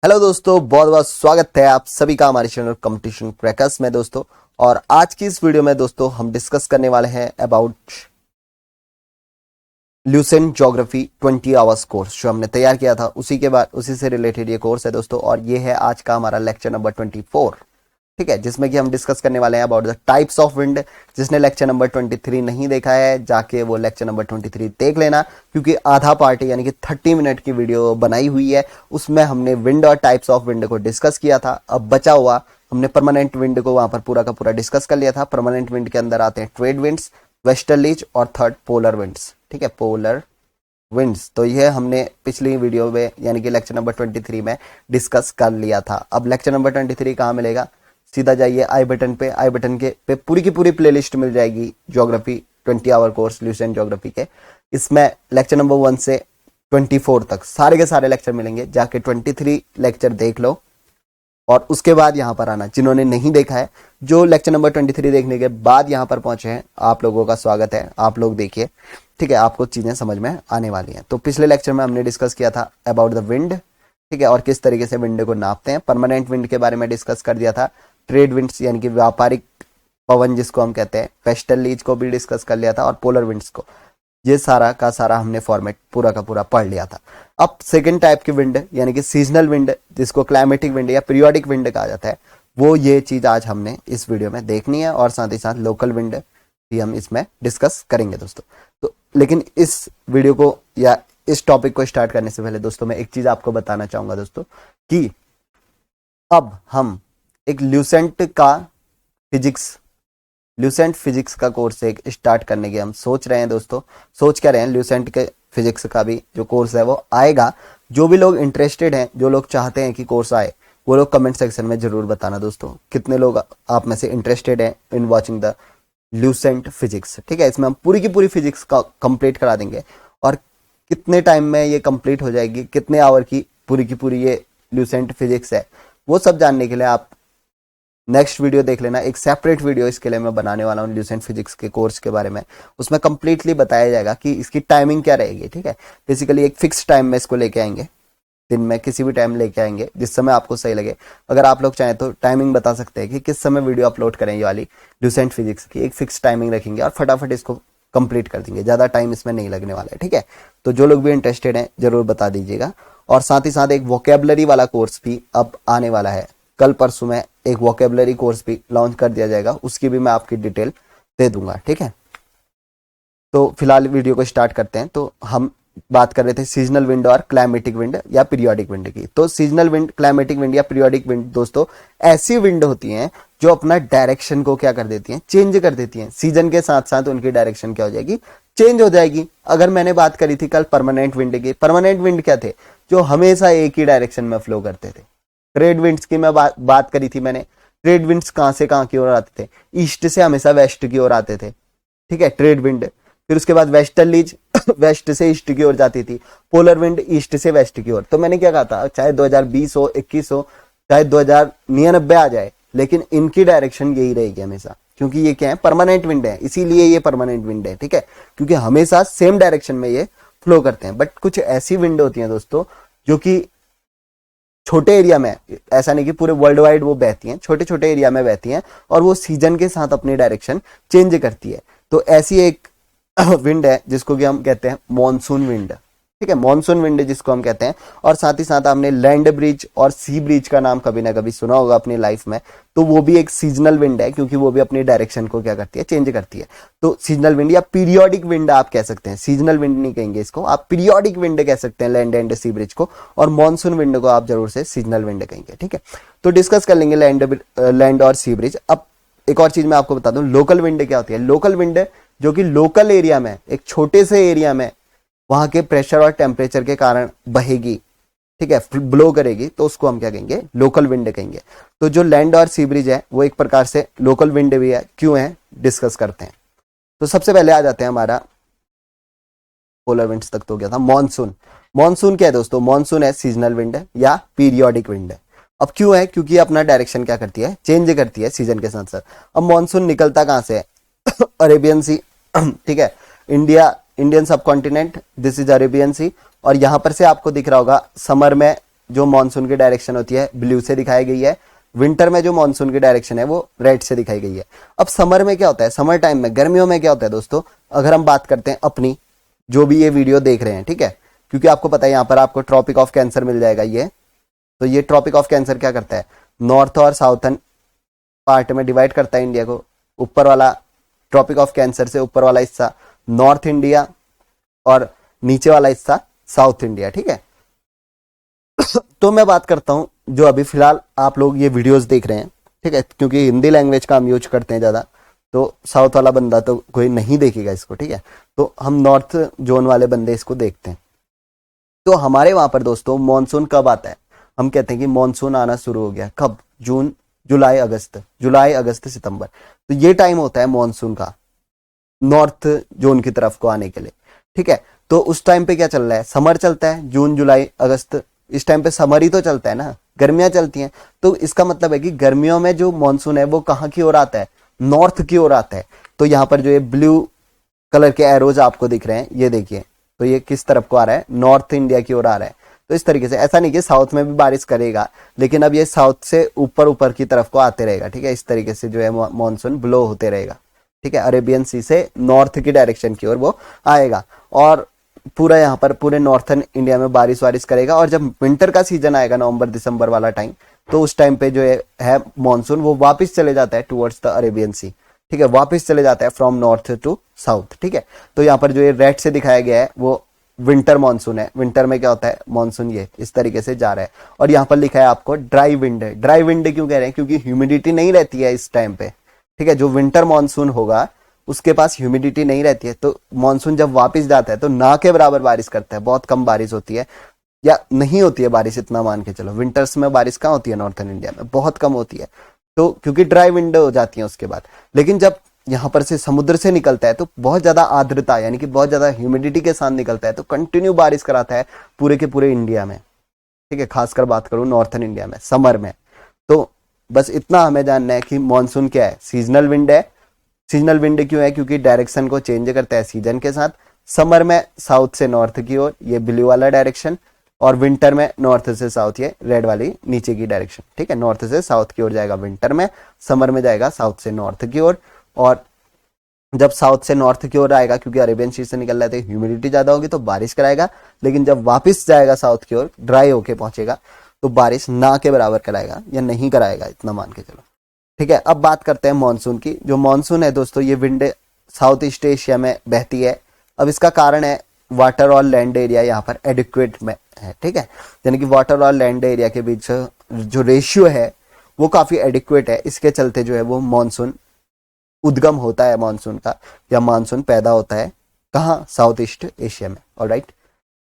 Hello दोस्तों, बहुत बहुत स्वागत है आप सभी का हमारे चैनल कंपटीशन क्रैकर्स में दोस्तों। और आज की इस वीडियो में दोस्तों हम डिस्कस करने वाले हैं about Lucent geography 20 hours course जो हमने तैयार किया था। उसी से रिलेटेड ये कोर्स है दोस्तों, और ये है आज का हमारा लेक्चर नंबर 24। ठीक है, जिसमें कि हम डिस्कस करने वाले हैं about the types of wind. जिसने लेक्चर नंबर 23 नहीं देखा है, जाके वो लेक्चर नंबर 23 देख लेना, क्योंकि आधा पार्ट यानी कि 30 मिनट की वीडियो बनाई हुई है। उसमें हमने विंड और टाइप्स ऑफ विंड को डिस्कस किया था। अब बचा हुआ हमने परमानेंट विंड को वहां पर पूरा का पूरा डिस्कस कर लिया था। परमानेंट विंड के अंदर आते हैं ट्रेड विंड्स, वेस्टर्लीज और थर्ड पोलर विंड्स। ठीक है, पोलर विंड्स तो यह हमने पिछली वीडियो में यानी कि लेक्चर नंबर 23 में डिस्कस कर लिया था। अब लेक्चर नंबर 23 कहाँ मिलेगा? सीधा जाइए आई बटन पे। आई बटन के पे पूरी की पूरी प्लेलिस्ट मिल जाएगी geography 20 hour course Lucent geography के। इसमें लेक्चर नंबर 1 से 24 तक सारे के सारे लेक्चर मिलेंगे। जाके 23 लेक्चर देख लो और उसके बाद यहाँ पर आना। जिन्होंने नहीं देखा है, जो लेक्चर नंबर 23 देखने के बाद यहाँ पर पहुंचे हैं, आप लोगों का स्वागत है। आप लोग देखिए, ठीक है, आपको चीजें समझ में आने वाली हैं। तो पिछले लेक्चर में हमने डिस्कस किया था अबाउट द विंड, ठीक है, और किस तरीके से विंड को नापते हैं। परमानेंट विंड के बारे में डिस्कस कर दिया था। ट्रेड विंड्स यानी कि व्यापारिक पवन जिसको हम कहते हैं, वेस्टर्लीज को भी डिस्कस कर लिया था, और पोलर विंड्स को। ये सारा का सारा हमने फॉर्मेट पूरा का पूरा पढ़ लिया था। अब सेकंड टाइप की विंड यानी कि सीजनल विंड, जिसको क्लाइमेटिक विंड या पीरियोडिक विंड कहा जाता है, वो ये चीज आज हमने इस वीडियो में देखनी है। और साथ ही साथ लोकल विंड भी हम इसमें डिस्कस करेंगे दोस्तों। तो लेकिन इस वीडियो को या इस टॉपिक को स्टार्ट करने से पहले दोस्तों मैं एक चीज आपको बताना चाहूंगा दोस्तों, कि अब हम एक ल्यूसेंट फिजिक्स का कोर्स एक स्टार्ट करने के हम सोच रहे हैं दोस्तों। सोच क्या रहे हैं, ल्यूसेंट के फिजिक्स का भी जो कोर्स है वो आएगा। जो भी लोग इंटरेस्टेड हैं, जो लोग चाहते हैं कि कोर्स आए, वो लोग कमेंट सेक्शन में जरूर बताना दोस्तों, कितने लोग आप में से इंटरेस्टेड हैं in watching the Lucent physics. ठीक है, इसमें हम पूरी की पूरी फिजिक्स का कंप्लीट करा देंगे। और कितने टाइम में ये कंप्लीट हो जाएगी, कितने आवर की पूरी ये ल्यूसेंट फिजिक्स है, वो सब जानने के लिए आप नेक्स्ट वीडियो देख लेना। एक सेपरेट वीडियो इसके लिए मैं बनाने वाला हूँ ल्यूसेंट फिजिक्स के कोर्स के बारे में। उसमें कंप्लीटली बताया जाएगा कि इसकी टाइमिंग क्या रहेगी। ठीक है, बेसिकली एक फिक्स टाइम में इसको लेके आएंगे, दिन में किसी भी टाइम लेके आएंगे जिस समय आपको सही लगे। अगर आप लोग चाहें तो टाइमिंग बता सकते हैं कि किस समय वीडियो अपलोड करें। ये वाली ल्यूसेंट फिजिक्स की एक फिक्स टाइमिंग रखेंगे और फटाफट इसको कंप्लीट कर देंगे। ज्यादा टाइम इसमें नहीं लगने वाला है। ठीक है, तो जो लोग भी इंटरेस्टेड हैं जरूर बता दीजिएगा। और साथ ही साथ एक वोकेबलरी वाला कोर्स भी अब आने वाला है। कल परसों में एक वोकेबलरी कोर्स भी लॉन्च कर दिया जाएगा, उसकी भी मैं आपकी डिटेल दे दूंगा। ठीक है, तो फिलहाल वीडियो को स्टार्ट करते हैं। तो हम बात कर रहे थे सीजनल विंड और क्लाइमेटिक विंड या पीरियोडिक विंड की। तो सीजनल विंड, क्लाइमेटिक विंड या पीरियोडिक विंड दोस्तों ऐसी विंड होती हैं जो अपना डायरेक्शन को क्या कर देती हैं, चेंज कर देती हैं। सीजन के साथ साथ उनकी डायरेक्शन क्या हो जाएगी, चेंज हो जाएगी। अगर मैंने बात करी थी कल परमानेंट विंड की, परमानेंट विंड क्या थे, जो हमेशा एक ही डायरेक्शन में फ्लो करते थे। ट्रेड विंड्स की मैं बात करी थी मैंने। ट्रेड विंड्स कहां से कहां की ओर आते थे, ईस्ट से हमेशा वेस्ट की ओर आते थे। ठीक है, ट्रेड विंड। फिर उसके बाद वेस्टर्लीज वेस्ट से ईस्ट की ओर जाती थी। पोलर विंड ईस्ट से वेस्ट की ओर। तो मैंने क्या कहा था, चाहे 2020 हो, 21 हो, चाहे 2099 आ जाए, लेकिन इनकी डायरेक्शन यही रहेगी हमेशा, क्योंकि ये क्या है, परमानेंट विंड है। इसीलिए ये परमानेंट विंड है। ठीक है, क्योंकि हमेशा सेम डायरेक्शन में ये फ्लो करते हैं। बट कुछ ऐसी विंड होती हैं दोस्तों जो कि छोटे एरिया में, ऐसा नहीं कि पूरे वर्ल्ड वाइड वो बहती हैं, छोटे छोटे एरिया में बहती हैं, और वो सीजन के साथ अपनी डायरेक्शन चेंज करती है। तो ऐसी एक विंड है जिसको कि हम कहते हैं मॉनसून विंड। ठीक है, मॉनसून विंड जिसको हम कहते हैं। और साथ ही साथ आपने लैंड ब्रिज और सी ब्रिज का नाम कभी ना कभी सुना होगा अपनी लाइफ में। तो वो भी एक सीजनल विंड है, क्योंकि वो भी अपनी डायरेक्शन को क्या करती है, चेंज करती है। तो सीजनल विंड या पीरियोडिक विंड आप कह सकते हैं। सीजनल विंड नहीं कहेंगे इसको, आप पीरियोडिक विंड कह सकते हैं लैंड एंड सी ब्रिज को। और मॉनसून विंड को आप जरूर से सीजनल विंड कहेंगे। ठीक है, तो डिस्कस कर लेंगे लैंड और सी ब्रिज। अब एक और चीज मैं आपको बता दूं, लोकल विंड क्या होती है। लोकल विंड जो कि लोकल एरिया में, एक छोटे से एरिया में वहां के प्रेशर और टेम्परेचर के कारण बहेगी, ठीक है, ब्लो करेगी, तो उसको हम क्या कहेंगे, लोकल विंड कहेंगे। तो जो लैंड और सी ब्रिज है वो एक प्रकार से लोकल विंड भी है। क्यों है, डिस्कस करते हैं। तो सबसे पहले आ जाते हैं हमारा पोलर विंड्स तक तो गया था। मॉनसून। मॉनसून क्या है दोस्तों, मॉनसून है सीजनल विंड या पीरियोडिक विंड। अब क्यों है, क्योंकि अपना डायरेक्शन क्या करती है, चेंज करती है सीजन के साथ साथ। अब मॉनसून निकलता कहां से है अरेबियन सी। ठीक है, इंडियन सब कॉन्टिनेंट, दिस इज अरेबियन सी। और यहां पर से आपको दिख रहा होगा समर में जो मॉनसून की डायरेक्शन होती है ब्लू से दिखाई गई है, विंटर में जो मॉनसून की डायरेक्शन है वो रेड से दिखाई गई है। अब समर में क्या होता है, समर टाइम में, गर्मियों में क्या होता है दोस्तों, अगर हम बात करते हैं अपनी जो भी ये वीडियो देख रहे हैं, ठीक है, क्योंकि आपको पता है यहाँ पर आपको ट्रॉपिक ऑफ कैंसर मिल जाएगा ये, तो ये ट्रॉपिक ऑफ कैंसर क्या करता है, नॉर्थ और साउथर्न पार्ट में डिवाइड करता है इंडिया को। ऊपर वाला ट्रॉपिक ऑफ कैंसर से ऊपर वाला हिस्सा नॉर्थ इंडिया और नीचे वाला हिस्सा साउथ इंडिया, ठीक है। तो मैं बात करता हूं जो अभी फिलहाल आप लोग ये वीडियोस देख रहे हैं, ठीक है, क्योंकि हिंदी लैंग्वेज का हम यूज करते हैं ज्यादा, तो साउथ वाला बंदा तो कोई नहीं देखेगा इसको, ठीक है, तो हम नॉर्थ जोन वाले बंदे इसको देखते हैं। तो हमारे वहां पर दोस्तों मॉनसून कब आता है, हम कहते हैं कि मॉनसून आना शुरू हो गया, कब, जून जुलाई अगस्त सितंबर, तो ये टाइम होता है मॉनसून का नॉर्थ जोन की तरफ को आने के लिए, ठीक है। तो उस टाइम पे क्या चल रहा है, समर चलता है, जून जुलाई अगस्त, इस टाइम पे समर ही तो चलता है ना, गर्मियां चलती हैं, तो इसका मतलब है कि गर्मियों में जो मॉनसून है वो कहाँ की ओर आता है, नॉर्थ की ओर आता है। तो यहाँ पर जो ये ब्लू कलर के एरोज आपको दिख रहे हैं, ये देखिए, तो ये किस तरफ को आ रहा है, नॉर्थ इंडिया की ओर आ रहा है। तो इस तरीके से, ऐसा नहीं कि साउथ में भी बारिश करेगा, लेकिन अब ये साउथ से ऊपर ऊपर की तरफ को आते रहेगा, ठीक है, इस तरीके से जो है मॉनसून ब्लो होते रहेगा, ठीक है, अरेबियन सी से नॉर्थ की डायरेक्शन की ओर वो आएगा और पूरा यहाँ पर पूरे नॉर्थन इंडिया में बारिश वारिश करेगा। और जब विंटर का सीजन आएगा नवंबर दिसंबर वाला टाइम, तो उस टाइम पे जो है मॉनसून वो वापस चले जाता है टुवर्ड्स द अरेबियन सी, ठीक है, वापस चले जाता है फ्रॉम नॉर्थ टू साउथ, ठीक है। तो यहाँ पर जो ये रेड से दिखाया गया है वो विंटर मॉनसून है। विंटर में क्या होता है, मॉनसून ये इस तरीके से जा रहा है। और यहाँ पर लिखा है आपको ड्राई विंड। ड्राई विंड क्यों कह रहे हैं, क्योंकि ह्यूमिडिटी नहीं रहती है इस टाइम पे, ठीक है। जो विंटर मॉनसून होगा उसके पास ह्यूमिडिटी नहीं रहती है, तो मॉनसून जब वापस जाता है तो ना के बराबर बारिश करता है, बहुत कम बारिश होती है या नहीं होती है बारिश, इतना मान के चलो। विंटर्स में बारिश कहाँ होती है, नॉर्थन इंडिया में बहुत कम होती है, तो क्योंकि ड्राई विंड हो जाती है उसके बाद। लेकिन जब यहाँ पर से समुद्र से निकलता है तो बहुत ज्यादा आर्द्रता यानी कि बहुत ज्यादा ह्यूमिडिटी के साथ निकलता है, तो कंटिन्यू बारिश कराता है पूरे के पूरे इंडिया में, ठीक है, खासकर बात करूं नॉर्थन इंडिया में समर में। तो बस इतना हमें जानना है कि मॉनसून क्या है, सीजनल विंड है। सीजनल विंड क्यों है, क्योंकि डायरेक्शन को चेंज करता है सीजन के साथ। समर में साउथ से नॉर्थ की ओर, ये ब्लू वाला डायरेक्शन, और विंटर में नॉर्थ से साउथ, ये रेड वाली नीचे की डायरेक्शन, ठीक है। नॉर्थ से साउथ की ओर जाएगा विंटर में, समर में जाएगा साउथ से नॉर्थ की ओर। और जब साउथ से नॉर्थ की ओर आएगा, क्योंकि अरेबियन सी से निकल रहा है तो ह्यूमिडिटी ज्यादा होगी तो बारिश कराएगा, लेकिन जब वापस जाएगा साउथ की ओर, ड्राई होके पहुंचेगा, तो बारिश ना के बराबर कराएगा या नहीं कराएगा, इतना मान के चलो, ठीक है। अब बात करते हैं मानसून की। जो मानसून है दोस्तों, ये विंड साउथ ईस्ट एशिया में बहती है। अब इसका कारण है वाटर और लैंड एरिया यहाँ पर एडिक्वेट में है, ठीक है, यानी कि वाटर और लैंड एरिया के बीच जो रेशियो है वो काफी एडिक्वेट है। इसके चलते जो है वो मानसून उद्गम होता है मानसून का, या मानसून पैदा होता है कहाँ, साउथ ईस्ट एशिया में। ऑलराइट,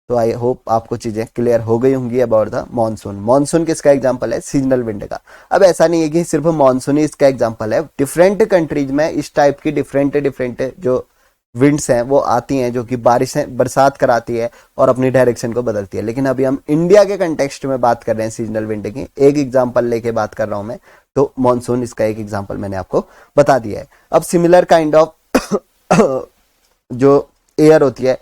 तो आई होप आपको चीजें क्लियर हो गई होंगी अबाउट द मानसून। मानसून किसका एग्जांपल है, सीजनल विंड का। अब ऐसा नहीं है कि सिर्फ मानसून ही इसका एग्जांपल है, डिफरेंट कंट्रीज में इस टाइप की डिफरेंट जो विंड्स हैं वो आती हैं, जो कि बारिशें बरसात कराती है और अपनी डायरेक्शन को बदलती है। लेकिन अभी हम इंडिया के कंटेक्स्ट में बात कर रहे हैं सीजनल विंड की, एक एग्जांपल लेके बात कर रहा हूं मैं, तो मानसून इसका एक एग्जांपल मैंने आपको बता दिया है। अब सिमिलर काइंड ऑफ जो एयर होती है,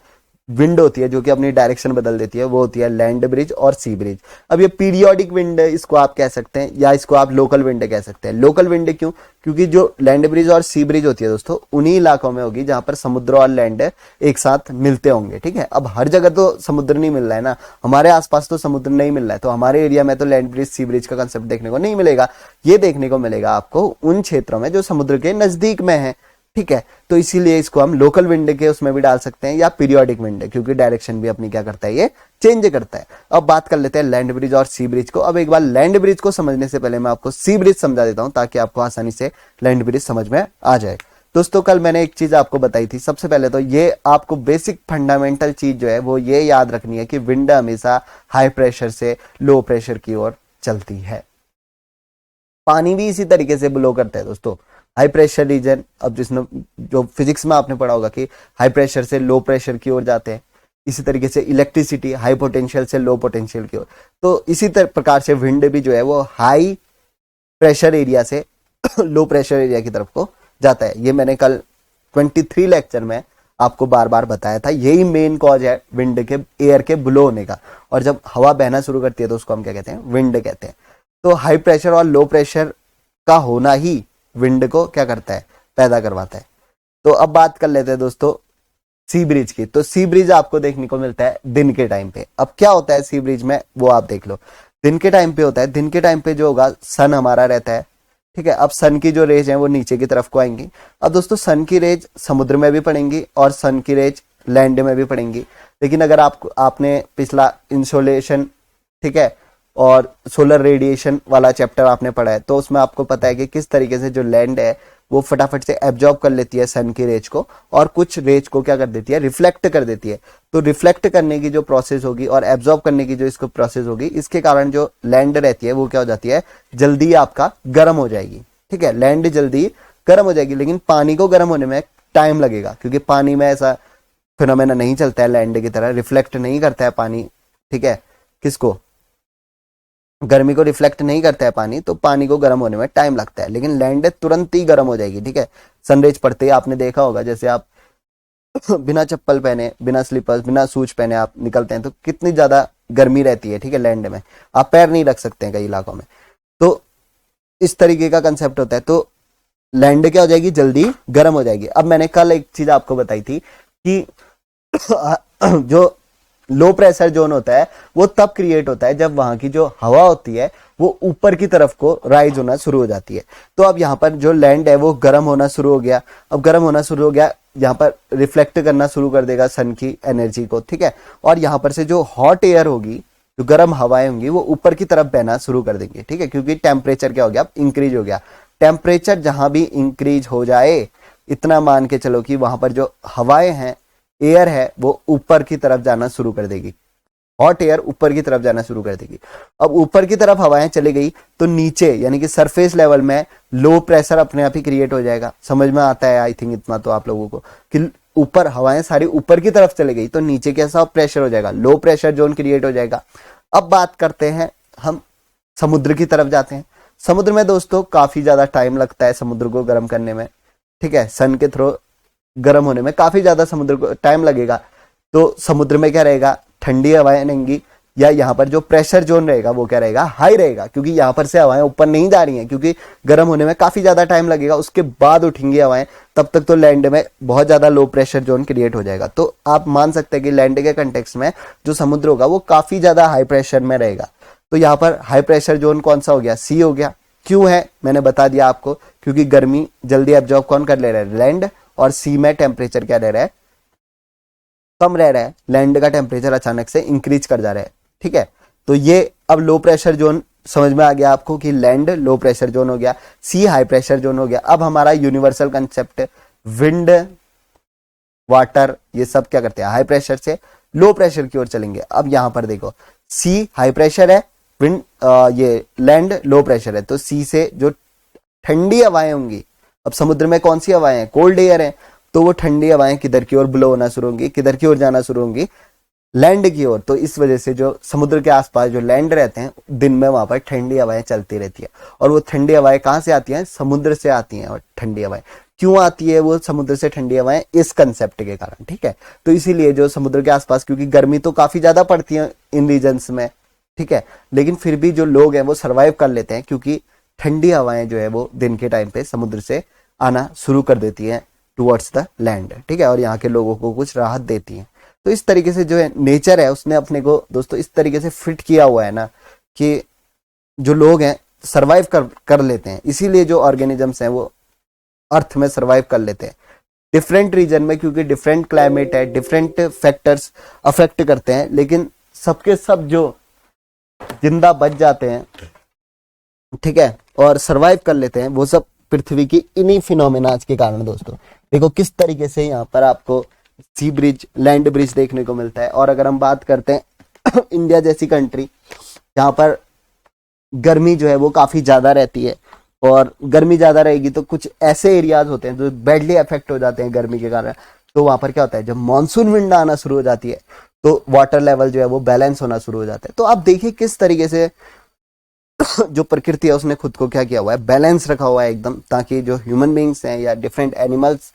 विंड होती है, जो कि अपनी डायरेक्शन बदल देती है, वो होती है लैंड ब्रिज और सी ब्रिज। अब ये पीरियोडिक विंड इसको आप कह सकते हैं, या इसको आप लोकल विंड कह सकते हैं। लोकल विंड क्यों, क्योंकि जो लैंड ब्रिज और सी ब्रिज होती है दोस्तों, उन्हीं इलाकों में होगी जहां पर समुद्र और लैंड एक साथ मिलते होंगे, ठीक है। अब हर जगह तो समुद्र नहीं मिल रहा है ना, हमारे आसपास तो समुद्र नहीं मिल रहा है, तो हमारे एरिया में तो लैंड ब्रिज सी ब्रिज का कंसेप्ट देखने को नहीं मिलेगा। ये देखने को मिलेगा आपको उन क्षेत्रों में जो समुद्र के नजदीक में है, ठीक है। तो इसीलिए इसको हम लोकल विंड के उसमें भी डाल सकते हैं, या पीरियोडिक विंड, क्योंकि डायरेक्शन भी अपनी क्या करता है, ये चेंज करता है। अब बात कर लेते हैं लैंड ब्रिज और सी ब्रिज को। अब एक बार लैंड ब्रिज को समझने से पहले मैं आपको सी ब्रिज समझा देता हूं, ताकि आपको आसानी से लैंड ब्रिज समझ में आ जाए। दोस्तों, कल मैंने एक चीज आपको बताई थी। सबसे पहले तो ये आपको बेसिक फंडामेंटल चीज जो है वो ये याद रखनी है कि विंड हमेशा हाई प्रेशर से लो प्रेशर की ओर चलती है। पानी भी इसी तरीके से ब्लो करता है दोस्तों, हाई प्रेशर रीजन। अब जिसमें जो फिजिक्स में आपने पढ़ा होगा कि हाई प्रेशर से लो प्रेशर की ओर जाते हैं, इसी तरीके से इलेक्ट्रिसिटी हाई पोटेंशियल से लो पोटेंशियल की ओर। तो इसी प्रकार से विंड भी जो है वो हाई प्रेशर एरिया से लो प्रेशर एरिया की तरफ को जाता है। ये मैंने कल 23 लेक्चर में आपको बार बार बताया था, यही मेन कॉज है विंड के, एयर के ब्लो होने का। और जब हवा बहना शुरू करती है तो उसको हम क्या कहते हैं, विंड कहते हैं। तो हाई प्रेशर और लो प्रेशर का होना ही विंड को क्या करता है, पैदा करवाता है। तो अब बात कर लेते हैं दोस्तों सी ब्रिज की। तो सी ब्रिज आपको देखने को मिलता है दिन के टाइम पे। अब क्या होता है सी ब्रिज में, वो आप देख लो। दिन के टाइम पे होता है, दिन के टाइम पे जो होगा सन हमारा रहता है, ठीक है। अब सन की जो रेज है वो नीचे की तरफ को आएंगी। अब दोस्तों सन की रेज समुद्र में भी पड़ेंगी और सन की रेज लैंड में भी पड़ेंगी। लेकिन अगर आपने पिछला इंसोलेशन, ठीक है, और सोलर रेडिएशन वाला चैप्टर आपने पढ़ा है, तो उसमें आपको पता है कि किस तरीके से जो लैंड है वो फटाफट से एब्जॉर्ब कर लेती है सन की रेज को, और कुछ रेज को क्या कर देती है, रिफ्लेक्ट कर देती है। तो रिफ्लेक्ट करने की जो प्रोसेस होगी और एब्जॉर्ब करने की जो इसको प्रोसेस होगी, इसके कारण जो लैंड रहती है वो क्या हो जाती है, जल्दी आपका गर्म हो जाएगी, ठीक है। लैंड जल्दी गर्म हो जाएगी, लेकिन पानी को गर्म होने में टाइम लगेगा, क्योंकि पानी में ऐसा फिनोमेना नहीं चलता है लैंड की तरह, रिफ्लेक्ट नहीं करता है पानी, ठीक है, किसको, गर्मी को रिफ्लेक्ट नहीं करता है पानी, तो पानी को गर्म होने में टाइम लगता है। लेकिन लैंड तुरंत ही गर्म हो जाएगी, ठीक है। सनरेज पड़ते ही आपने देखा होगा, जैसे आप बिना चप्पल पहने, बिना स्लीपर्स, बिना शूज पहने आप निकलते हैं तो कितनी ज्यादा गर्मी रहती है, ठीक है। लैंड में आप पैर नहीं रख सकते हैं कई इलाकों में। तो इस तरीके का कंसेप्ट होता है। तो लैंड क्या हो जाएगी, जल्दी गर्म हो जाएगी। अब मैंने कल एक चीज आपको बताई थी कि जो लो प्रेशर जोन होता है वो तब क्रिएट होता है जब वहां की जो हवा होती है वो ऊपर की तरफ को राइज होना शुरू हो जाती है। तो अब यहाँ पर जो लैंड है वो गर्म होना शुरू हो गया। अब गर्म होना शुरू हो गया, यहाँ पर रिफ्लेक्ट करना शुरू कर देगा सन की एनर्जी को, ठीक है। और यहाँ पर से जो हॉट एयर होगी, जो गर्म हवाएं होंगी, वो ऊपर की तरफ बहना शुरू कर देंगे, ठीक है। क्योंकि टेम्परेचर क्या हो गया, इंक्रीज हो गया। टेम्परेचर जहां भी इंक्रीज हो जाए, इतना मान के चलो कि वहां पर जो हवाएं हैं, एयर है, वो ऊपर की तरफ जाना शुरू कर देगी। हॉट एयर ऊपर की तरफ जाना शुरू कर देगी। अब ऊपर की तरफ हवाएं चली गई तो नीचे यानी कि सरफेस लेवल में लो प्रेशर अपने आप ही क्रिएट हो जाएगा। समझ में आता है आई थिंक इतना तो आप लोगों को, कि ऊपर हवाएं सारी ऊपर की तरफ चली गई तो नीचे कैसा प्रेशर हो जाएगा, लो प्रेशर जोन क्रिएट हो जाएगा। अब बात करते हैं हम समुद्र की तरफ जाते हैं। समुद्र में दोस्तों काफी ज्यादा टाइम लगता है समुद्र को गर्म करने में, ठीक है। सन के थ्रू गर्म होने में काफी ज्यादा समुद्र को टाइम लगेगा। तो समुद्र में क्या रहेगा, ठंडी हवाएं रहेंगी, या यहाँ पर जो प्रेशर जोन रहेगा वो क्या रहेगा, हाई रहेगा, क्योंकि यहाँ पर से हवाएं ऊपर नहीं जा रही हैं, क्योंकि गर्म होने में काफी ज्यादा टाइम लगेगा, उसके बाद उठेंगी हवाएं। तब तक तो लैंड में बहुत ज्यादा लो प्रेशर जोन क्रिएट हो जाएगा। तो आप मान सकते हैं कि लैंड के कंटेक्स्ट में जो समुद्र होगा वो काफी ज्यादा हाई प्रेशर में रहेगा। तो यहाँ पर हाई प्रेशर जोन कौन सा हो गया, सी हो गया। क्यों है, मैंने बता दिया आपको, क्योंकि गर्मी जल्दी एब्जॉर्ब कौन कर ले रहा है, लैंड, और सी में टेम्परेचर क्या रह रहा है, कम रह रहा है। लैंड का टेम्परेचर अचानक से इंक्रीज कर जा रहा है, ठीक है। तो ये अब लो प्रेशर जोन समझ में आ गया आपको कि लैंड लो प्रेशर जोन हो गया, सी हाई प्रेशर जोन हो गया। अब हमारा यूनिवर्सल कंसेप्ट विंड, वाटर, ये सब क्या करते हैं, हाई प्रेशर से लो प्रेशर की ओर चलेंगे। अब यहां पर देखो, सी हाई प्रेशर है, विंड ये लैंड लो प्रेशर है। तो सी से जो ठंडी हवाएं होंगी, अब समुद्र में कौन सी हवाएं हैं, कोल्ड एयर है, तो वो ठंडी हवाएं किधर की ओर ब्लो होना शुरू होंगी, किधर की ओर जाना शुरू होंगी, लैंड की ओर। तो इस वजह से जो समुद्र के आसपास जो लैंड रहते हैं, दिन में वहां पर ठंडी हवाएं चलती रहती है। और वो ठंडी हवाएं कहां से आती हैं, समुद्र से आती हैं। और ठंडी हवाएं क्यों आती है वो समुद्र से ठंडी हवाएं, इस कंसेप्ट के कारण, ठीक है। तो इसीलिए जो समुद्र के आसपास, क्योंकि गर्मी तो काफी ज्यादा पड़ती है इन रीजन्स में, ठीक है, लेकिन फिर भी जो लोग हैं वो सर्वाइव कर लेते हैं, क्योंकि ठंडी हवाएं जो है वो दिन के टाइम पे समुद्र से आना शुरू कर देती हैं टुवर्ड्स द लैंड, ठीक है, और यहाँ के लोगों को कुछ राहत देती हैं। तो इस तरीके से जो है नेचर है उसने अपने को दोस्तों इस तरीके से फिट किया हुआ है ना, कि जो लोग हैं सर्वाइव कर लेते हैं। इसीलिए जो ऑर्गेनिजम्स हैं वो अर्थ में सर्वाइव कर लेते हैं डिफरेंट रीजन में, क्योंकि डिफरेंट क्लाइमेट है, डिफरेंट फैक्टर्स अफेक्ट करते हैं, लेकिन सबके सब जो जिंदा बच जाते हैं, ठीक है, और सर्वाइव कर लेते हैं, वो सब पृथ्वी की इन्हीं फिनोमेनाज के कारण। दोस्तों देखो किस तरीके से यहाँ पर आपको सी ब्रिज, लैंड ब्रिज देखने को मिलता है। और अगर हम बात करते हैं इंडिया जैसी कंट्री, जहाँ पर गर्मी जो है वो काफी ज्यादा रहती है, और गर्मी ज्यादा रहेगी तो कुछ ऐसे एरियाज होते हैं जो बैडली अफेक्ट हो जाते हैं गर्मी के कारण। तो वहां पर क्या होता है, जब मानसून विंड आना शुरू हो जाती है तो वाटर लेवल जो है वो बैलेंस होना शुरू हो जाता है। तो आप देखिए किस तरीके से जो प्रकृति है उसने खुद को क्या किया हुआ है, बैलेंस रखा हुआ है एकदम, ताकि जो ह्यूमन बींग्स हैं या different animals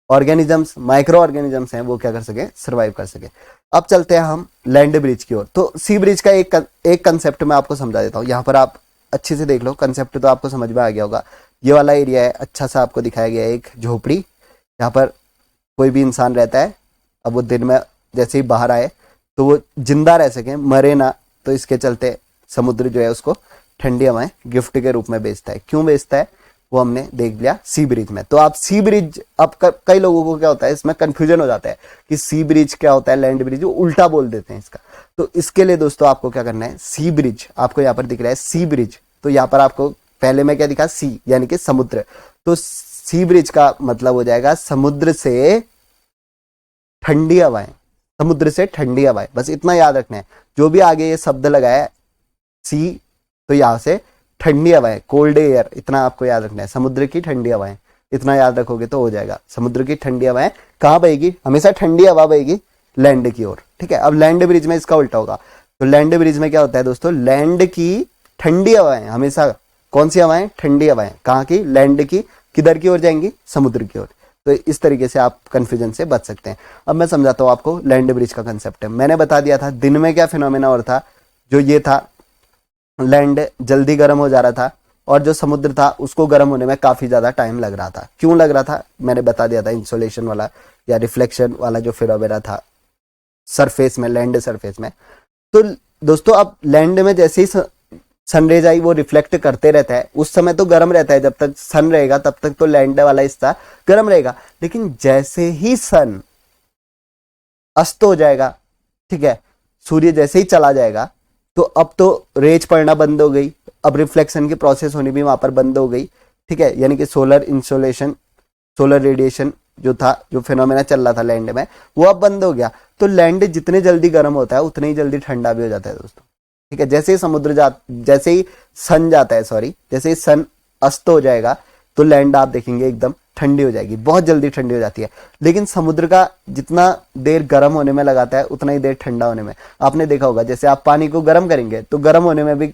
organisms, micro organisms हैं, वो क्या कर सके, सर्वाइव कर सके। अब चलते हैं हम लैंड ब्रिज की ओर। तो सी ब्रिज का एक कंसेप्ट मैं आपको समझा देता हूँ। यहाँ पर आप अच्छे से देख लो, कंसेप्ट तो आपको समझ में आ गया होगा। ये वाला एरिया है, अच्छा सा आपको दिखाया गया है, एक झोपड़ी, यहाँ पर कोई भी इंसान रहता है। अब वो दिन में जैसे ही बाहर आए तो वो जिंदा रह सके, मरे ना, तो इसके चलते समुद्र जो है उसको ठंडी हवाएं गिफ्ट के रूप में बेचता है। क्यों बेचता है वो हमने देख लिया सी ब्रिज में। तो आप सी ब्रिज, अब कई लोगों को क्या होता है, इसमें कंफ्यूजन हो जाता है कि सी ब्रिज क्या होता है, लैंड ब्रिज, वो उल्टा बोल देते हैं इसका। तो इसके लिए दोस्तों आपको क्या करना है, सी ब्रिज, आपको यहाँ पर दिख रहा है सी ब्रिज, तो यहाँ पर आपको पहले में क्या दिखा, सी यानी कि समुद्र, तो सी ब्रिज का मतलब हो जाएगा समुद्र से ठंडी हवाएं, समुद्र से ठंडी हवाएं, बस इतना याद रखना है। जो भी आगे ये शब्द लगाया सी, तो यहां से ठंडी हवाएं, कोल्ड एयर, इतना आपको याद रखना है, समुद्र की ठंडी हवाएं, इतना याद रखोगे तो हो जाएगा। समुद्र की ठंडी हवाएं कहाँ बहेगी, हमेशा ठंडी हवा बहेगी लैंड की ओर, ठीक है। अब लैंड ब्रिज में इसका उल्टा होगा। तो लैंड ब्रिज में क्या होता है दोस्तों, लैंड की ठंडी हवाएं, हमेशा कौन सी हवाएं, ठंडी हवाएं, कहाँ की, लैंड की, किधर की ओर जाएंगी, समुद्र की ओर। तो इस तरीके से आप कंफ्यूजन से बच सकते हैं। अब मैं समझाता हूं आपको लैंड ब्रिज का कंसेप्ट है। मैंने बता दिया था दिन में क्या फिनोमेना और था, जो ये था लैंड जल्दी गर्म हो जा रहा था, और जो समुद्र था उसको गर्म होने में काफी ज्यादा टाइम लग रहा था। क्यों लग रहा था, मैंने बता दिया था, इंसोलेशन वाला या रिफ्लेक्शन वाला जो फिनोमेना था सरफेस में, लैंड सरफेस में। तो दोस्तों अब लैंड में जैसे ही सनरेज आई वो रिफ्लेक्ट करते रहता है, उस समय तो गर्म रहता है, जब तक सन रहेगा तब तक तो लैंड वाला हिस्सा गर्म रहेगा। लेकिन जैसे ही सन अस्त हो जाएगा, ठीक है, सूर्य जैसे ही चला जाएगा, तो अब तो रेज पड़ना बंद हो गई, अब रिफ्लेक्शन की प्रोसेस होनी भी वहां पर बंद हो गई, ठीक है। यानी कि सोलर इंसोलेशन, सोलर रेडिएशन जो था, जो फिनोमेना चल रहा था लैंड में, वो अब बंद हो गया। तो लैंड जितने जल्दी गर्म होता है उतने ही जल्दी ठंडा भी हो जाता है दोस्तों, ठीक है। जैसे ही जैसे ही सन जाता है, सॉरी, जैसे ही सन अस्त हो जाएगा तो लैंड आप देखेंगे एकदम ठंडी हो जाएगी, बहुत जल्दी ठंडी हो जाती है। लेकिन समुद्र का जितना देर गर्म होने में लगाता है उतना ही देर ठंडा होने में। आपने देखा होगा, जैसे आप पानी को गर्म करेंगे तो गर्म होने में भी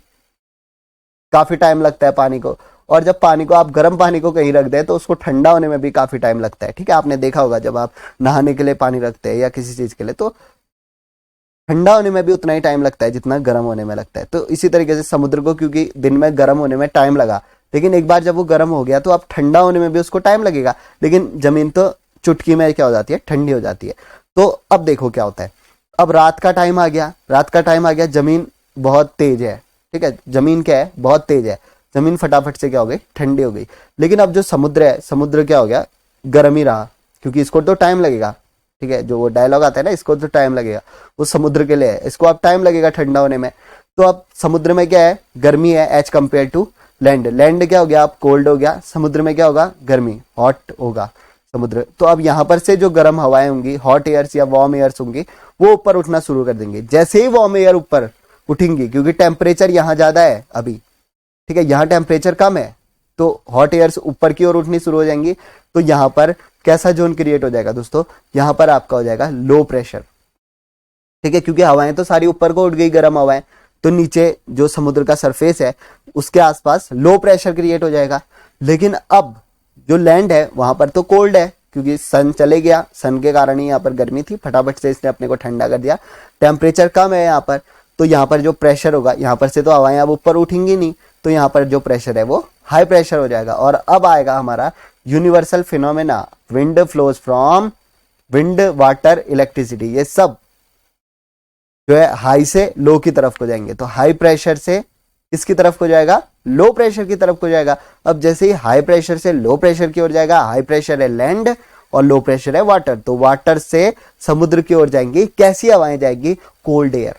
काफी टाइम लगता है पानी को, और जब पानी को आप गर्म पानी को कहीं रख दें तो उसको ठंडा होने में भी काफी टाइम लगता है, ठीक है। आपने देखा होगा जब आप नहाने के लिए पानी रखते हैं या किसी चीज के लिए, तो ठंडा होने में भी उतना ही टाइम लगता है जितना गर्म होने में लगता है। तो इसी तरीके से समुद्र को, क्योंकि दिन में गर्म होने में टाइम लगा, लेकिन एक बार जब वो गर्म हो गया तो अब ठंडा होने में भी उसको टाइम लगेगा, लेकिन जमीन तो चुटकी में क्या हो जाती है, ठंडी हो जाती है। तो अब देखो क्या होता है, अब रात का टाइम आ गया, रात का टाइम आ गया, जमीन बहुत तेज है, ठीक है, जमीन क्या है, बहुत तेज है, जमीन फटाफट से क्या हो गई, ठंडी हो गई। लेकिन अब जो समुद्र है, समुद्र क्या हो गया, गर्म ही रहा, क्योंकि इसको तो टाइम लगेगा, ठीक है। जो वो डायलॉग आता है ना, इसको तो टाइम लगेगा, वो समुद्र के लिए है, इसको अब टाइम लगेगा ठंडा होने में। तो अब समुद्र में क्या है, गर्मी है as compare to land. Land क्या हो गया, अब कोल्ड हो गया, समुद्र में क्या होगा, गर्मी, हॉट होगा समुद्र। तो अब यहां पर से जो गर्म हवाएं होंगी, हॉट एयर्स या वार्म एयर्स होंगी, वो ऊपर उठना शुरू कर देंगे। जैसे ही वार्म एयर ऊपर उठेंगी, क्योंकि टेम्परेचर यहां ज्यादा है अभी, ठीक है, यहां टेम्परेचर कम है, तो हॉट एयर्स ऊपर की ओर उठनी शुरू हो जाएंगी। तो यहां पर कैसा जोन क्रिएट हो जाएगा दोस्तों, यहां पर आपका हो जाएगा लो प्रेशर, ठीक है, क्योंकि हवाएं तो सारी ऊपर को उठ गई, गर्म हवाएं, तो नीचे जो समुद्र का सरफेस है उसके आसपास लो प्रेशर क्रिएट हो जाएगा। लेकिन अब जो लैंड है वहां पर तो कोल्ड है, क्योंकि सन चले गया, सन के कारण ही यहाँ पर गर्मी थी, फटाफट से इसने अपने को ठंडा कर दिया, टेम्परेचर कम है यहाँ पर, तो यहाँ पर जो प्रेशर होगा, यहाँ पर से तो हवाएं अब ऊपर उठेंगी नहीं, तो यहाँ पर जो प्रेशर है वो हाई प्रेशर हो जाएगा। और अब आएगा हमारा universal phenomena, wind flows from wind, water, electricity, ये सब जो है हाई से लो की तरफ को जाएंगे। तो हाई प्रेशर से किसकी तरफ को जाएगा, लो प्रेशर की तरफ को जाएगा। अब जैसे ही हाई प्रेशर से लो प्रेशर की ओर जाएगा, हाई प्रेशर है लैंड और लो प्रेशर है वाटर, तो वाटर से समुद्र की ओर जाएंगी, कैसी हवाएं जाएंगी, कोल्ड एयर,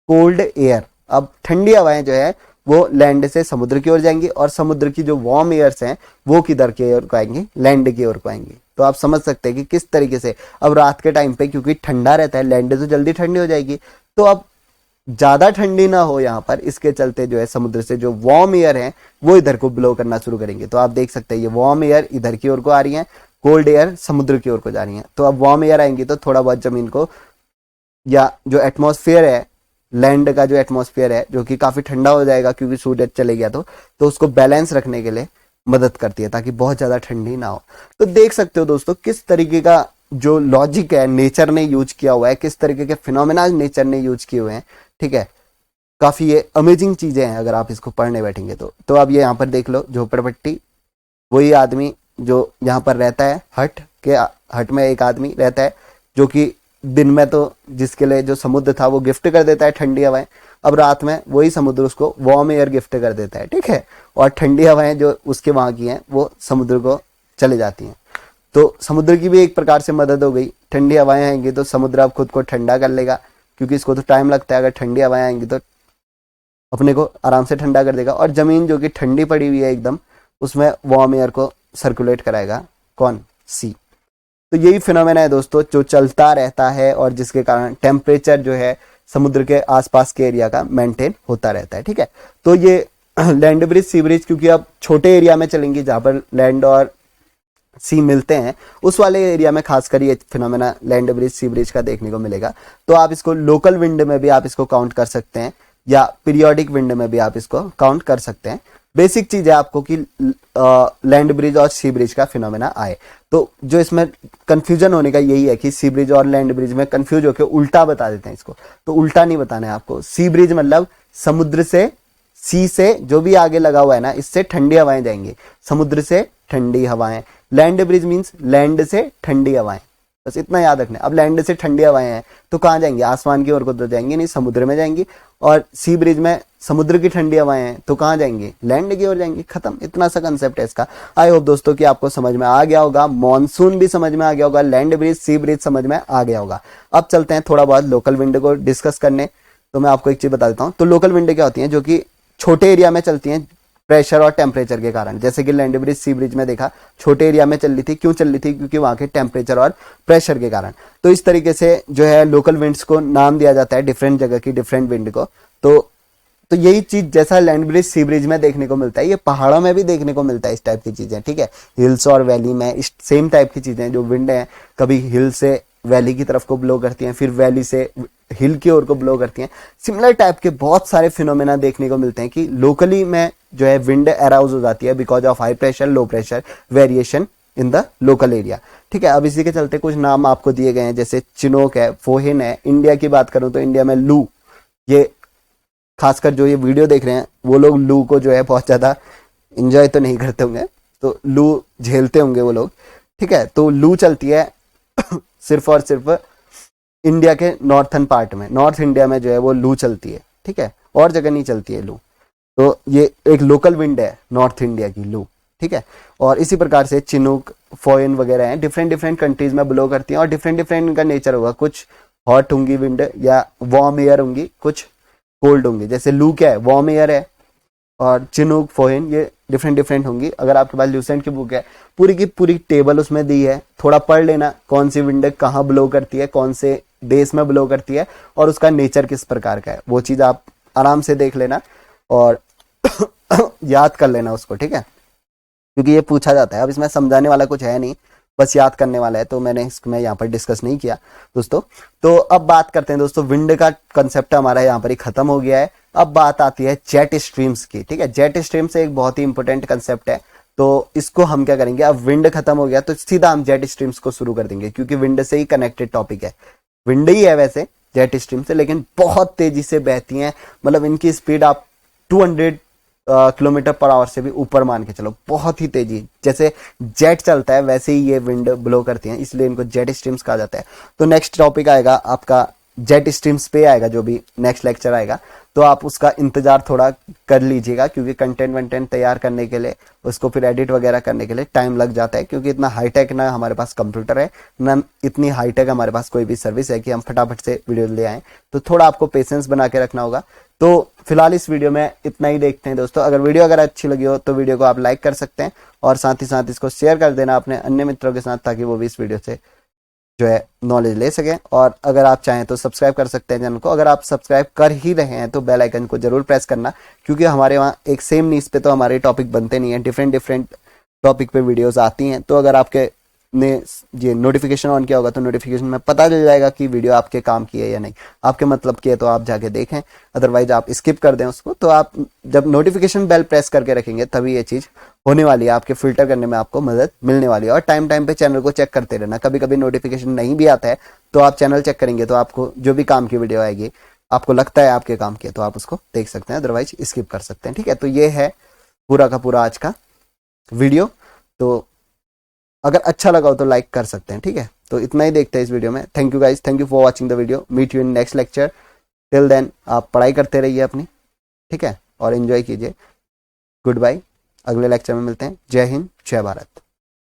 कोल्ड एयर। अब ठंडी हवाएं जो है वो लैंड से समुद्र की ओर जाएंगी, और समुद्र की जो वार्म एयर्स हैं वो किधर की ओर को आएंगी, लैंड की ओर को आएंगी। तो आप समझ सकते हैं कि किस तरीके से अब रात के टाइम पे, क्योंकि ठंडा रहता है, लैंड तो जल्दी ठंडी हो जाएगी, तो अब ज्यादा ठंडी ना हो यहाँ पर, इसके चलते जो है समुद्र से जो वार्म एयर है वो इधर को ब्लो करना शुरू करेंगे। तो आप देख सकते हैं ये वार्म एयर इधर की ओर को आ रही है, कोल्ड एयर समुद्र की ओर को जा रही है। तो अब वार्म एयर आएंगी तो थोड़ा बहुत जमीन को, या जो एटमॉस्फेयर है, लैंड का जो एटमॉस्फेयर है जो कि काफी ठंडा हो जाएगा क्योंकि सूरज चले गया, तो उसको बैलेंस रखने के लिए मदद करती है ताकि बहुत ज्यादा ठंडी ना हो। तो देख सकते हो दोस्तों किस तरीके का जो लॉजिक है नेचर ने यूज किया हुआ है, किस तरीके के फिनोमेना नेचर ने यूज किए हुए हैं। ठीक है, काफी ये अमेजिंग चीजें हैं अगर आप इसको पढ़ने बैठेंगे तो अब ये यहाँ पर देख लो झोपड़पट्टी, वही आदमी जो यहाँ पर रहता है हट में एक आदमी रहता है जो कि दिन में तो जिसके लिए जो समुद्र था वो गिफ्ट कर देता है ठंडी हवाएं, अब रात में वही समुद्र उसको वार्म एयर गिफ्ट कर देता है। ठीक है, और ठंडी हवाएं जो उसके वहां की हैं वो समुद्र को चले जाती हैं। तो समुद्र की भी एक प्रकार से मदद हो गई, ठंडी हवाएं आएंगी तो समुद्र अब खुद को ठंडा कर लेगा, क्योंकि इसको तो टाइम लगता है। अगर ठंडी हवाएं आएंगी तो अपने को आराम से ठंडा कर देगा, और जमीन जो कि ठंडी पड़ी हुई है एकदम उसमें वार्म एयर को सर्कुलेट कराएगा, कौन? सी। तो यही फिनोमेना है दोस्तों जो चलता रहता है और जिसके कारण टेम्परेचर जो है समुद्र के आसपास के एरिया का मेंटेन होता रहता है। ठीक है, तो ये लैंड ब्रिज सी ब्रिज क्योंकि अब छोटे एरिया में चलेंगी जहां पर लैंड और सी मिलते हैं, उस वाले एरिया में खासकर ये फिनोमेना लैंड ब्रिज सी ब्रिज का देखने को मिलेगा। तो आप इसको लोकल विंड में भी आप इसको काउंट कर सकते हैं या पीरियोडिक विंड में भी आप इसको काउंट कर सकते हैं। बेसिक चीज है आपको कि लैंड ब्रिज और सी ब्रिज का फिनोमेना आए। तो जो इसमें कंफ्यूजन होने का यही है कि सी ब्रिज और लैंड ब्रिज में कंफ्यूज होकर उल्टा बता देते हैं इसको, तो उल्टा नहीं बताना है आपको। सी ब्रिज मतलब समुद्र से, सी से जो भी आगे लगा हुआ है ना, इससे ठंडी हवाएं जाएंगी, समुद्र से ठंडी हवाएं। लैंड ब्रिज मीन्स लैंड से ठंडी हवाएं, बस इतना याद रखना है। अब लैंड से ठंडी हवाएं हैं तो कहाँ जाएंगी? आसमान की ओर को तो जाएंगी नहीं, समुद्र में जाएंगी। और सी ब्रिज में समुद्र की ठंडी हवाएं हैं तो कहाँ जाएंगी? लैंड की ओर जाएंगी। खत्म, इतना सा कंसेप्ट है इसका। आई होप दोस्तों कि आपको समझ में आ गया होगा, मॉनसून भी समझ में आ गया होगा, लैंड ब्रिज सी ब्रिज समझ में आ गया होगा। अब चलते हैं थोड़ा बहुत लोकल विंड को डिस्कस करने। तो मैं आपको एक चीज बता देता हूँ। तो लोकल विंड क्या होती है? जो कि छोटे एरिया में चलती हैं प्रेशर और टेम्परेचर के कारण। जैसे कि लैंड ब्रिज सी ब्रिज में देखा छोटे एरिया में चल रही थी, क्यों चल रही थी? क्योंकि वहां के टेम्परेचर और प्रेशर के कारण। तो इस तरीके से जो है लोकल विंड्स को नाम दिया जाता है डिफरेंट जगह की डिफरेंट विंड को। तो यही चीज जैसा लैंड ब्रिज सी ब्रिज में देखने को मिलता है, ये पहाड़ों में भी देखने को मिलता है इस टाइप की चीजें। ठीक है, हिल्स और वैली में इस सेम टाइप की चीजें जो विंड है, कभी हिल से वैली की तरफ को ब्लो करती हैं, फिर वैली से हिल की ओर को ब्लो करती हैं। सिमिलर टाइप के बहुत सारे फिनोमेना देखने को मिलते हैं कि लोकली में जो है विंड अराउज हो जाती है because of high pressure low pressure variation in the local area. ठीक है, अब इसी के चलते कुछ नाम आपको दिए गए हैं, जैसे चिनोक है, फोहिन है। इंडिया की बात करूं तो इंडिया में लू, ये खासकर जो ये वीडियो देख रहे हैं वो लोग लू को जो है बहुत ज्यादा इंजॉय तो नहीं करते होंगे, तो लू झेलते होंगे वो लोग। ठीक है, तो लू चलती है सिर्फ और सिर्फ इंडिया के नॉर्थन पार्ट में, नॉर्थ इंडिया में जो है वो लू चलती है। ठीक है, और जगह नहीं चलती है लू। तो ये एक लोकल विंड है नॉर्थ इंडिया की लू। ठीक है, और इसी प्रकार से चिनूक फोइन वगैरह हैं, डिफरेंट डिफरेंट कंट्रीज में ब्लो करती हैं और डिफरेंट डिफरेंट इनका नेचर होगा। कुछ हॉट होंगी विंड या वार्म एयर होंगी, कुछ कोल्ड होंगी। जैसे लू क्या है? वार्म एयर है, और चिनूक फोहिन ये डिफरेंट डिफरेंट होंगी। अगर आपके पास ल्यूसेंट की बुक है, पूरी की पूरी टेबल उसमें दी है, थोड़ा पढ़ लेना कौन सी विंड कहाँ ब्लो करती है, कौन से देश में ब्लो करती है और उसका नेचर किस प्रकार का है, वो चीज आप आराम से देख लेना और याद कर लेना उसको। ठीक है, क्योंकि ये पूछा जाता है। अब इसमें समझाने वाला कुछ है नहीं, बस याद करने वाला है, तो मैंने इसमें यहाँ पर डिस्कस नहीं किया दोस्तों। तो अब बात करते हैं दोस्तों, विंड का कंसेप्ट हमारा यहाँ पर ही खत्म हो गया है। अब बात आती है जेट स्ट्रीम्स की। ठीक है, जेट स्ट्रीम्स एक बहुत ही इंपॉर्टेंट कंसेप्ट है। तो इसको हम क्या करेंगे, अब विंड खत्म हो गया तो सीधा हम जेट स्ट्रीम्स को शुरू कर देंगे, क्योंकि विंड से ही कनेक्टेड टॉपिक है। विंड ही है वैसे जेट स्ट्रीम से, लेकिन बहुत तेजी से बहती हैं। मतलब इनकी स्पीड आप 200 किलोमीटर पर आवर से भी ऊपर मान के चलो, बहुत ही तेजी। जैसे जेट चलता है वैसे ही ये विंड ब्लो करती हैं, इसलिए इनको जेट स्ट्रीम्स कहा जाता है। तो नेक्स्ट टॉपिक आएगा आपका जेट स्ट्रीम्स पे आएगा, जो भी नेक्स्ट लेक्चर आएगा, तो आप उसका इंतजार थोड़ा कर लीजिएगा, क्योंकि कंटेंट वंटेंट तैयार करने के लिए, उसको फिर एडिट वगैरह करने के लिए टाइम लग जाता है, क्योंकि इतना हाईटेक ना हमारे पास कंप्यूटर है, ना इतनी हाईटेक हमारे पास कोई भी सर्विस है कि हम फटाफट से वीडियो ले आएं। तो थोड़ा आपको पेशेंस बना के रखना होगा। तो फिलहाल इस वीडियो में इतना ही देखते हैं दोस्तों। अगर वीडियो अच्छी लगी हो तो वीडियो को आप लाइक कर सकते हैं और साथ ही साथ इसको शेयर कर देना अपने अन्य मित्रों के साथ, ताकि वो भी इस वीडियो से जो है नॉलेज ले सकें। और अगर आप चाहें तो सब्सक्राइब कर सकते हैं चैनल को। अगर आप सब्सक्राइब कर ही रहे हैं तो बेल आइकन को जरूर प्रेस करना, क्योंकि हमारे वहाँ एक सेम नीच पे तो हमारे टॉपिक बनते नहीं है, डिफरेंट डिफरेंट टॉपिक पे वीडियोस आती हैं। तो अगर आपके आपने ये नोटिफिकेशन ऑन किया होगा तो नोटिफिकेशन में पता चल जाएगा कि वीडियो आपके काम की है या नहीं, आपके मतलब की है तो आप जाके देखें, अदरवाइज आप स्किप कर दें उसको। तो आप जब नोटिफिकेशन बेल प्रेस करके रखेंगे तभी ये चीज़ होने वाली है, आपके फिल्टर करने में आपको मदद मिलने वाली है। और टाइम टाइम पे चैनल को चेक करते रहना, कभी कभी नोटिफिकेशन नहीं भी आता है तो आप चैनल चेक करेंगे तो आपको जो भी काम की वीडियो आएगी, आपको लगता है आपके काम की है तो आप उसको देख सकते हैं, अदरवाइज स्किप कर सकते हैं। ठीक है, तो ये है पूरा का पूरा आज का वीडियो। तो अगर अच्छा लगा हो तो लाइक कर सकते हैं। ठीक है, तो इतना ही देखते हैं इस वीडियो में। Thank you guys, thank you for watching the video. Meet you in next lecture. Till then आप पढ़ाई करते रहिए अपनी, ठीक है, और एंजॉय कीजिए। गुड बाय, अगले लेक्चर में मिलते हैं। जय हिंद, जय भारत।